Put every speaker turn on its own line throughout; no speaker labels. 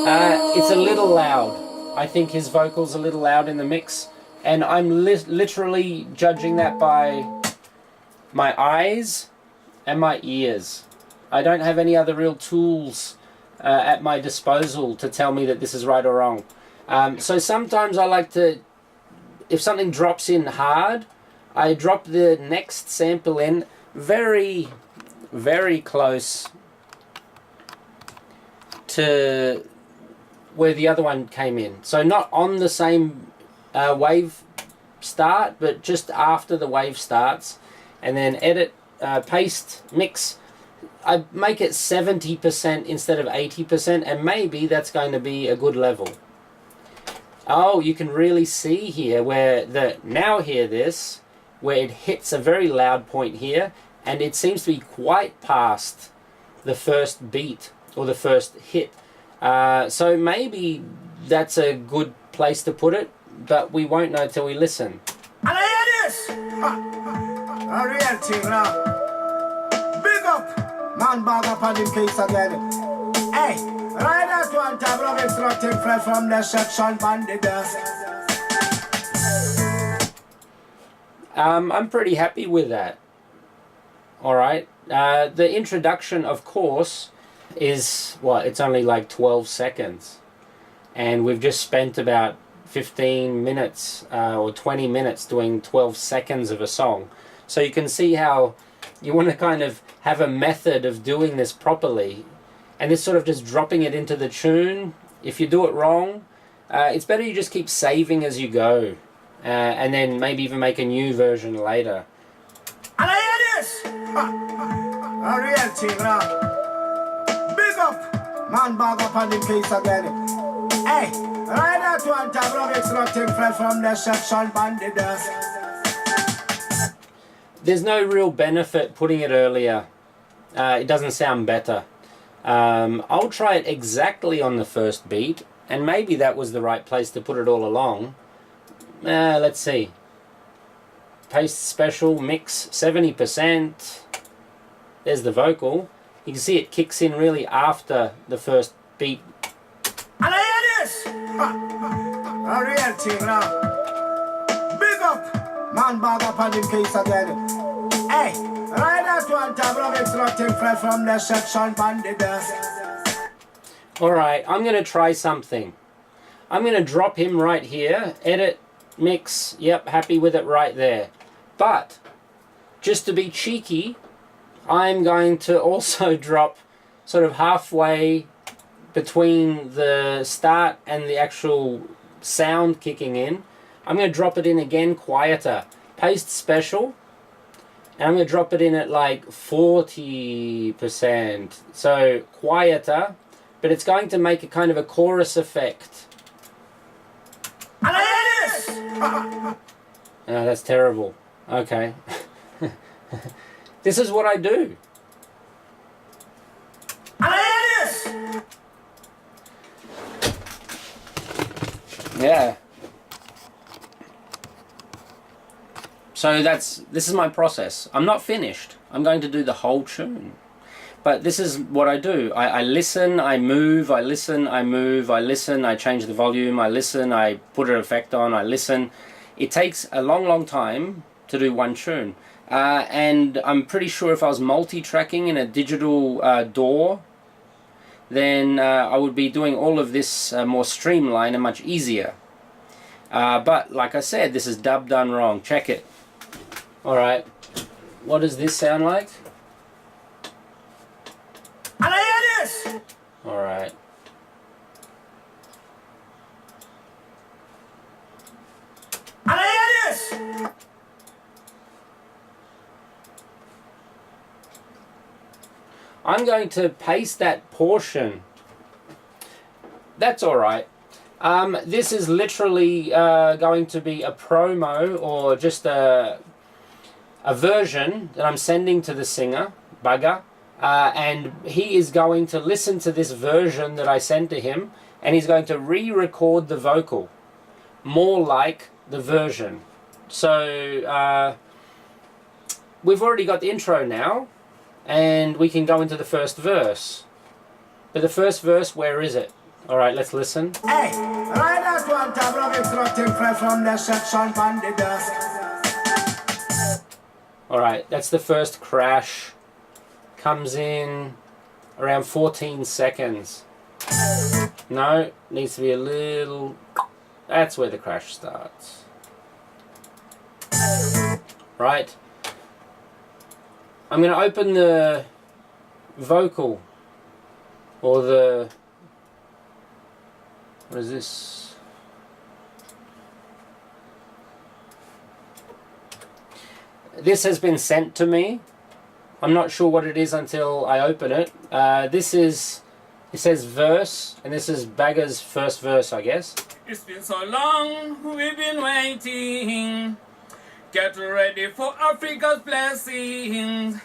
It's a little loud. I think his vocal's a little loud in the mix, and I'm literally judging that by my eyes and my ears. I don't have any other real tools at my disposal to tell me that this is right or wrong. So sometimes I like to, if something drops in hard, I drop the next sample in very, very close to where the other one came in. So not on the same wave start, but just after the wave starts, and then edit, paste, mix. I make it 70% instead of 80%, and maybe that's going to be a good level. Oh, you can really see here where now hear this, where it hits a very loud point here, and it seems to be quite past the first beat or the first hit. So maybe that's a good place to put it, but we won't know till we listen.
And I hear this! A real thing now. Big up! Man bag up on him case again. Hey! Right at one time, love extracting fresh from the section bandit dust.
I'm pretty happy with that. Alright. The introduction, of course, is, what, it's only like 12 seconds. And we've just spent about 15 minutes or 20 minutes doing 12 seconds of a song. So you can see how you want to kind of have a method of doing this properly. And this sort of just dropping it into the tune. If you do it wrong, it's better you just keep saving as you go. And then maybe even make a new version later.
And I hear this! A real thing now. Big up! Man bag up on him case again. Hey! Right at one time, love extracting fresh from the section bandit dust.
There's no real benefit putting it earlier. It doesn't sound better. I'll try it exactly on the first beat, and maybe that was the right place to put it all along. Let's see. Paste special, mix 70%. There's the vocal. You can see it kicks in really after the first beat.
And I hear this! A real thing now. Big up! Man bag up on him case again. Hey! Right at one time, love extracting fresh from the section bandit dust.
Alright, I'm going to try something. I'm going to drop him right here. Edit, mix, yep, happy with it right there. But, just to be cheeky, I'm going to also drop sort of halfway between the start and the actual sound kicking in. I'm going to drop it in again quieter. Paste special. And I'm going to drop it in at like 40%. So quieter, but it's going to make a kind of a chorus effect.
And I hear this!
Oh, that's terrible. Okay. This is what I do.
And I hear this!
Yeah. So this is my process. I'm not finished. I'm going to do the whole tune. But this is what I do. I listen, I move, I listen, I move, I listen, I change the volume, I listen, I put an effect on, I listen. It takes a long, long time to do one tune. And I'm pretty sure if I was multi-tracking in a digital DAW, then I would be doing all of this more streamlined and much easier. But like I said, this is dub done wrong. Check it. Alright, what does this sound like?
And I hear this!
Alright.
And I hear this!
I'm going to paste that portion. That's alright. This is literally going to be a promo or just a version that I'm sending to the singer, Bugger, and he is going to listen to this version that I sent to him, and he's going to re-record the vocal, more like the version. So we've already got the intro now, and we can go into the first verse. But the first verse, where is it? Alright, let's listen.
Hey, right at one time, love extracting fresh from the section from the desk.
Alright, that's the first crash. Comes in around 14 seconds. No, needs to be a little... That's where the crash starts. Right. I'm going to open the vocal. Or the... What is this? This has been sent to me. I'm not sure what it is until I open it. This is... It says verse, and this is Bagger's first verse, I guess.
It's been so long, we've been waiting. Get ready for Africa's blessings,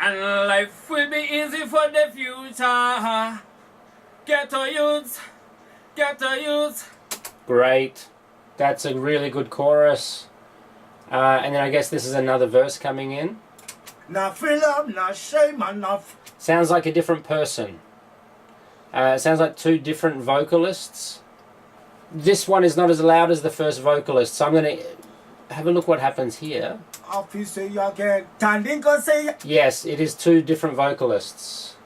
and life will be easy for the future. Get to youths, get to youths.
Great. That's a really good chorus. And then I guess this is another verse coming in.
Now fill up, now shame enough.
Sounds like a different person. It sounds like two different vocalists. This one is not as loud as the first vocalist, so I'm going to have a look what happens here. Yes, it is two different vocalists.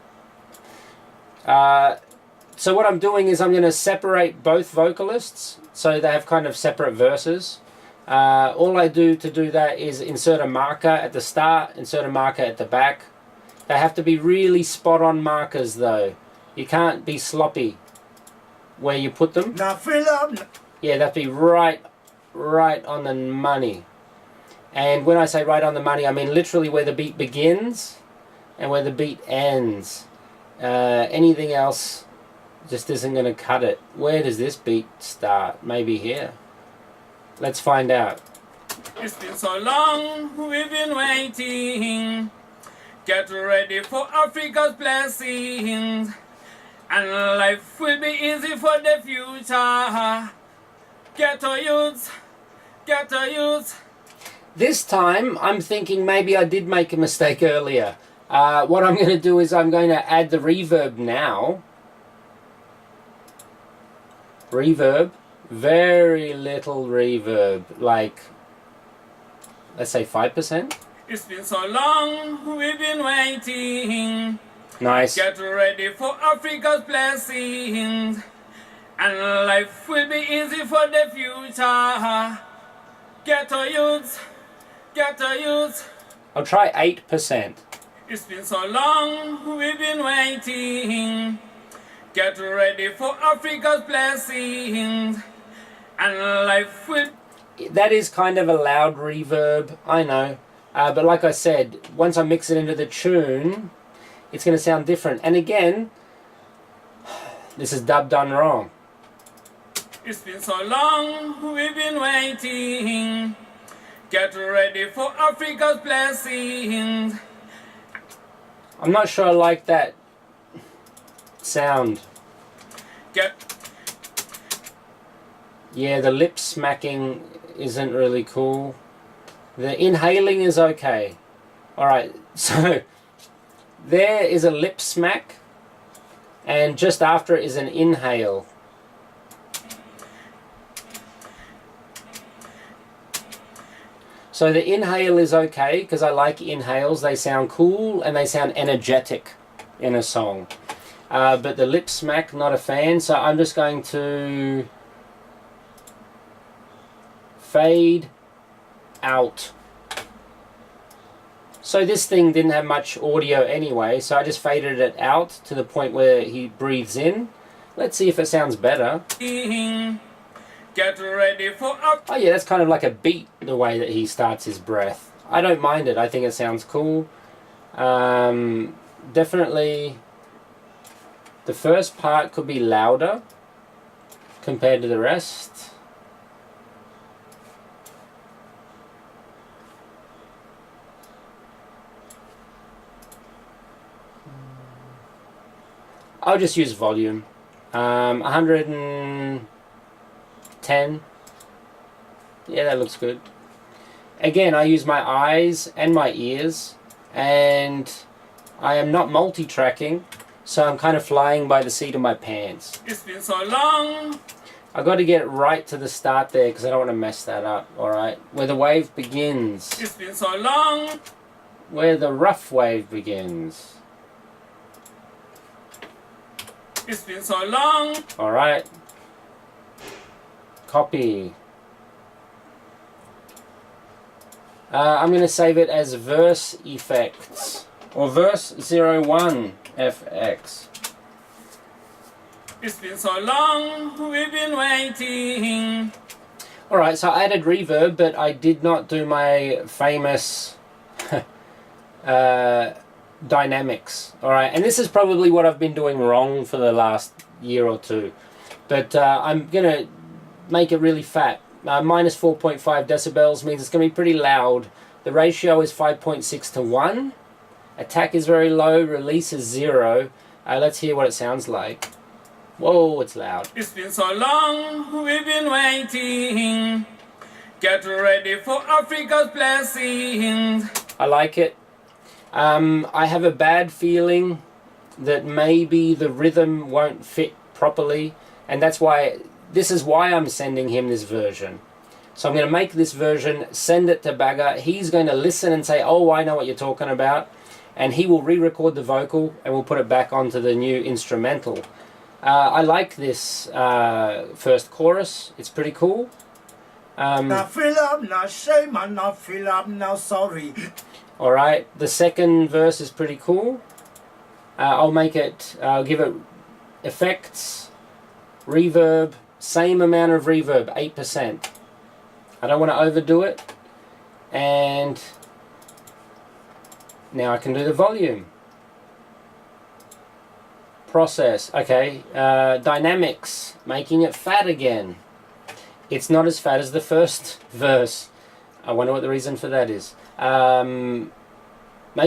So what I'm doing is I'm going to separate both vocalists so they have kind of separate verses. All I do to do that is insert a marker at the start, insert a marker at the back. They have to be really spot on markers though. You can't be sloppy where you put them.
Now fill up.
Yeah, that'd be right on the money. And when I say right on the money, I mean literally where the beat begins and where the beat ends. Anything else just isn't going to cut it. Where does this beat start? Maybe here. Let's find out.
It's been so long, we've been waiting. Get ready for Africa's blessings, and life will be easy for the future. Get to youths, get to youths.
This time, I'm thinking maybe I did make a mistake earlier. What I'm going to do is I'm going to add the reverb now. Reverb. Very little reverb. Like, let's say 5%.
It's been so long, we've been waiting.
Nice.
Get ready for Africa's blessings, and life will be easy for the future. Get to youths, get to youths.
I'll try 8%.
It's been so long, we've been waiting. Get ready for Africa's blessings, and life will...
That is kind of a loud reverb, I know. But like I said, once I mix it into the tune, it's going to sound different. And again, this is dub done wrong.
It's been so long, we've been waiting. Get ready for Africa's blessings.
I'm not sure I like that sound. Yeah, the lip smacking isn't really cool. The inhaling is okay. Alright, so there is a lip smack, and just after it is an inhale. So the inhale is okay because I like inhales. They sound cool and they sound energetic in a song. But the lip smack, not a fan. So I'm just going to fade out. So this thing didn't have much audio anyway, so I just faded it out to the point where he breathes in. Let's see if it sounds better.
Get ready for up.
Oh yeah, that's kind of like a beat, the way that he starts his breath. I don't mind it. I think it sounds cool. Definitely the first part could be louder compared to the rest. I'll just use volume. 110. Yeah, that looks good. Again, I use my eyes and my ears, and I am not multi-tracking. So I'm kind of flying by the seat of my pants.
It's been so long.
I got to get right to the start there because I don't want to mess that up. Alright, where the wave begins.
It's been so long.
Where the rough wave begins.
It's been so long.
Alright. Copy. I'm going to save it as verse effects. Or verse 01 FX.
It's been so long, we've been waiting.
Alright, so I added reverb, but I did not do my famous dynamics. Alright, and this is probably what I've been doing wrong for the last year or two. But I'm going to make it really fat. Minus 4.5 decibels means it's going to be pretty loud. The ratio is 5.6 to 1. Attack is very low, release is 0. Let's hear what it sounds like. Whoa, it's loud.
It's been so long, we've been waiting. Get ready for Africa's blessings.
I like it. I have a bad feeling that maybe the rhythm won't fit properly, and that's why, this is why I'm sending him this version. So I'm going to make this version, send it to Bagger. He's going to listen and say, oh, I know what you're talking about, and he will re-record the vocal and we'll put it back onto the new instrumental. I like this first chorus. It's pretty cool.
Now fill up, now shame, and now fill up, now sorry.
Alright, the second verse is pretty cool. I'll make it, I'll give it effects, reverb, same amount of reverb, 8%. I don't want to overdo it. And now I can do the volume. Process. Okay, dynamics, making it fat again. It's not as fat as the first verse. I wonder what the reason for that is. Maybe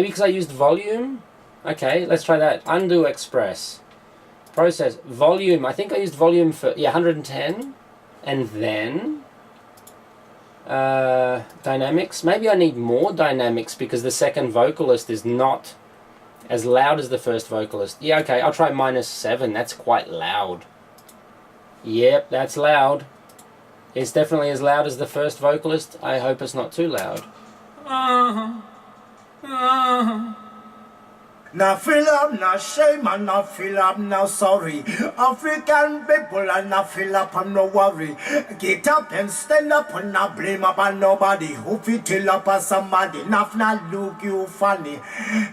because I used volume? Okay, let's try that. Undo express. Process. Volume. I think I used volume for, yeah, 110. And then dynamics. Maybe I need more dynamics because the second vocalist is not as loud as the first vocalist. Yeah, okay, I'll try -7. That's quite loud. Yep, that's loud. It's definitely as loud as the first vocalist. I hope it's not too loud.
Now fill up, now shame, and now fill up, now sorry. African people and now fill up and no worry. Get up and stand up and not blame about nobody. Who fit till up as somebody, not look you funny.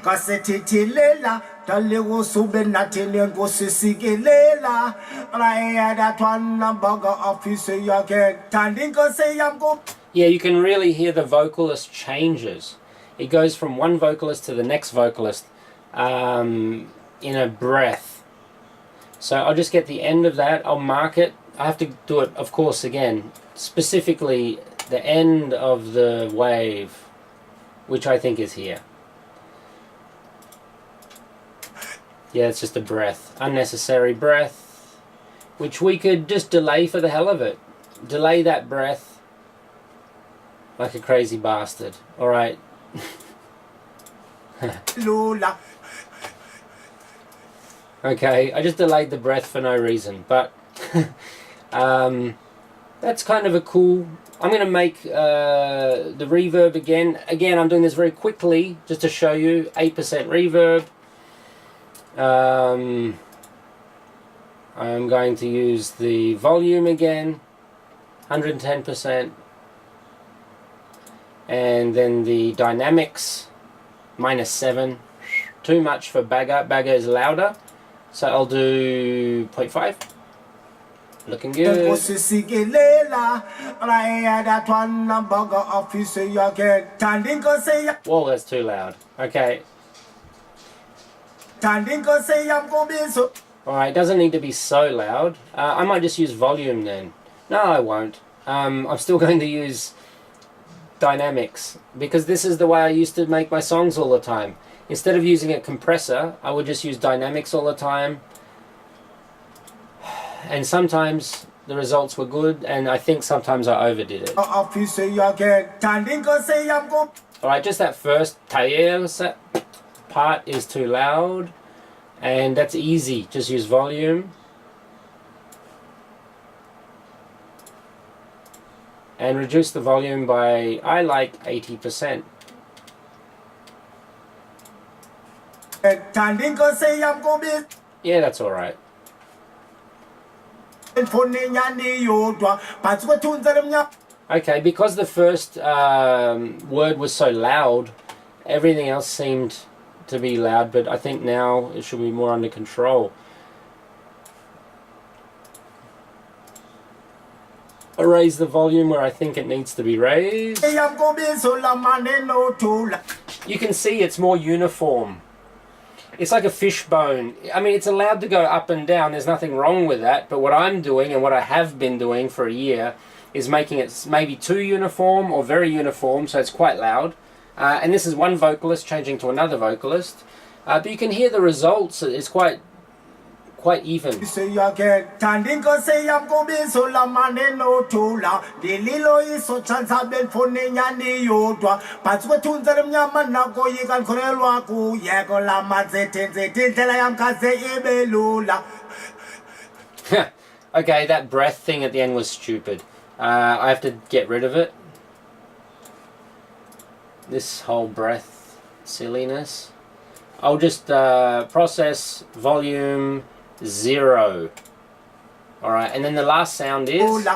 Cause it lela, the little sube nothing go sisigelela. I had that one bugger officer again. Tanding go say I'm go.
Yeah, you can really hear the vocalist changes. It goes from one vocalist to the next vocalist. In a breath. So I'll just get the end of that, I'll mark it. I have to do it, of course, again, specifically the end of the wave, which I think is here. Yeah, it's just a breath, unnecessary breath, which we could just delay for the hell of it. Delay that breath like a crazy bastard. Alright.
Lula.
Okay, I just delayed the breath for no reason, but that's kind of a cool. I'm going to make the reverb again. Again, I'm doing this very quickly just to show you. 8% reverb. I'm going to use the volume again, 110%, and then the dynamics, -7. Too much for Bagger. Bagger is louder. So I'll do 0.5. Looking good. Whoa, that's too loud. Okay. Alright, doesn't need to be so loud. I might just use volume then. No, I won't. I'm still going to use dynamics because this is the way I used to make my songs all the time. Instead of using a compressor, I would just use dynamics all the time. And sometimes the results were good, and I think sometimes I overdid it. Alright, just that first part is too loud. And that's easy. Just use volume. And reduce the volume by, I like 80%. Yeah, that's alright. Okay, because the first word was so loud, everything else seemed to be loud, but I think now it should be more under control. I raise the volume where I think it needs to be raised. You can see it's more uniform. It's like a fishbone. I mean, it's allowed to go up and down. There's nothing wrong with that. But what I'm doing, and what I have been doing for a year, is making it maybe too uniform or very uniform, so it's quite loud. And this is one vocalist changing to another vocalist. But you can hear the results. It's quite even. Okay, that breath thing at the end was stupid. I have to get rid of it. This whole breath silliness. I'll just process volume 0. Alright, and then the last sound is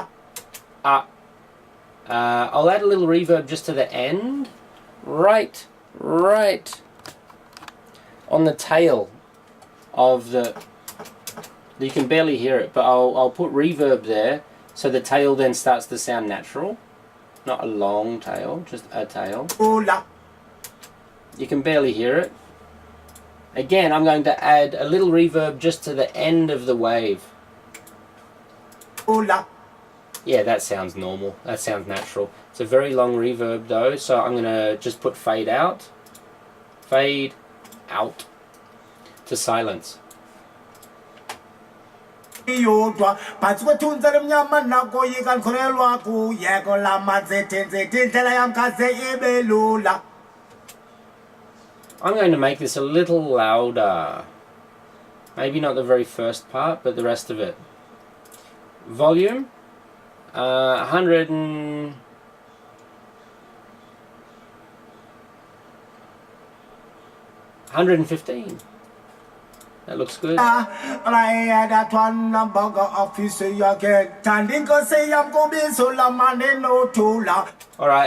I'll add a little reverb just to the end. Right on the tail of the... You can barely hear it, but I'll put reverb there so the tail then starts to sound natural. Not a long tail, just a tail. You can barely hear it. Again, I'm going to add a little reverb just to the end of the wave. Yeah, that sounds normal. That sounds natural. It's a very long reverb though, so I'm going to just put fade out to silence. I'm going to make this a little louder. Maybe not the very first part, but the rest of it. Volume 115. That looks good. Alright,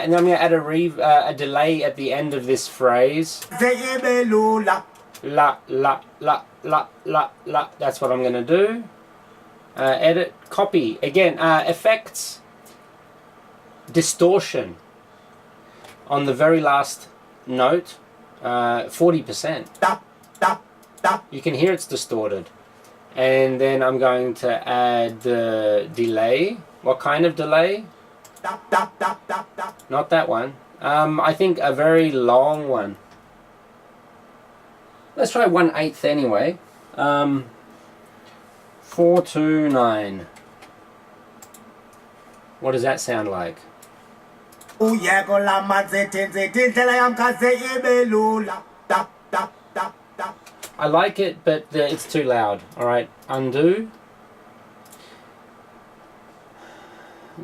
and then I'm going to add a delay at the end of this phrase. La, la, la, la, la, la. That's what I'm going to do. Edit, copy. Again, effects, distortion on the very last note, 40%. You can hear it's distorted. And then I'm going to add the delay. What kind of delay? Not that one. I think a very long one. Let's try 1/8 anyway. 429. What does that sound like? I like it, but it's too loud. Alright, undo.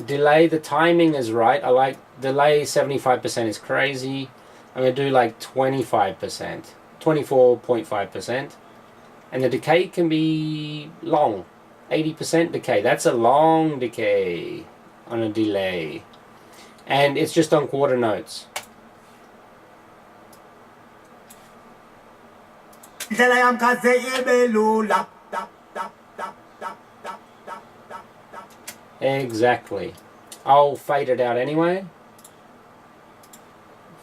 Delay, the timing is right. I like delay, 75% is crazy. I'm going to do like 25%. 24.5%. And the decay can be long. 80% decay. That's a long decay on a delay. And it's just on quarter notes. Exactly. I'll fade it out anyway.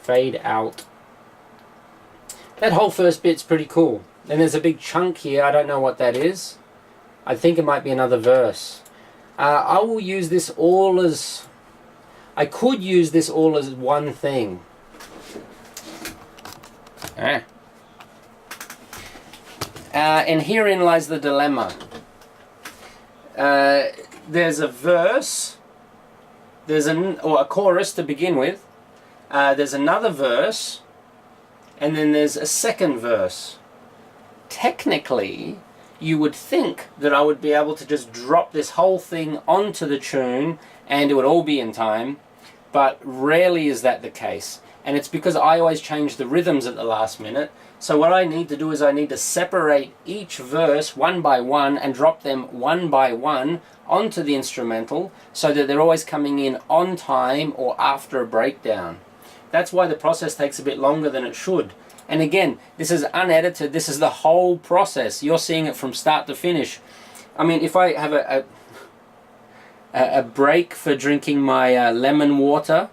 Fade out. That whole first bit's pretty cool. Then there's a big chunk here. I don't know what that is. I think it might be another verse. I will use this all as... I could use this all as one thing. And herein lies the dilemma. There's a verse, or a chorus to begin with, there's another verse, and then there's a second verse. technically, you would think that I would be able to just drop this whole thing onto the tune and it would all be in time, but rarely is that the case. And it's because I always change the rhythms at the last minute. So what I need to do is I need to separate each verse one by one and drop them one by one onto the instrumental so that they're always coming in on time or after a breakdown. That's why the process takes a bit longer than it should. And again, this is unedited, this is the whole process. You're seeing it from start to finish. I mean, if I have a break for drinking my lemon water,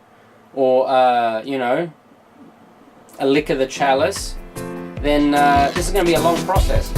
or you know, a lick of the chalice, then this is going to be a long process.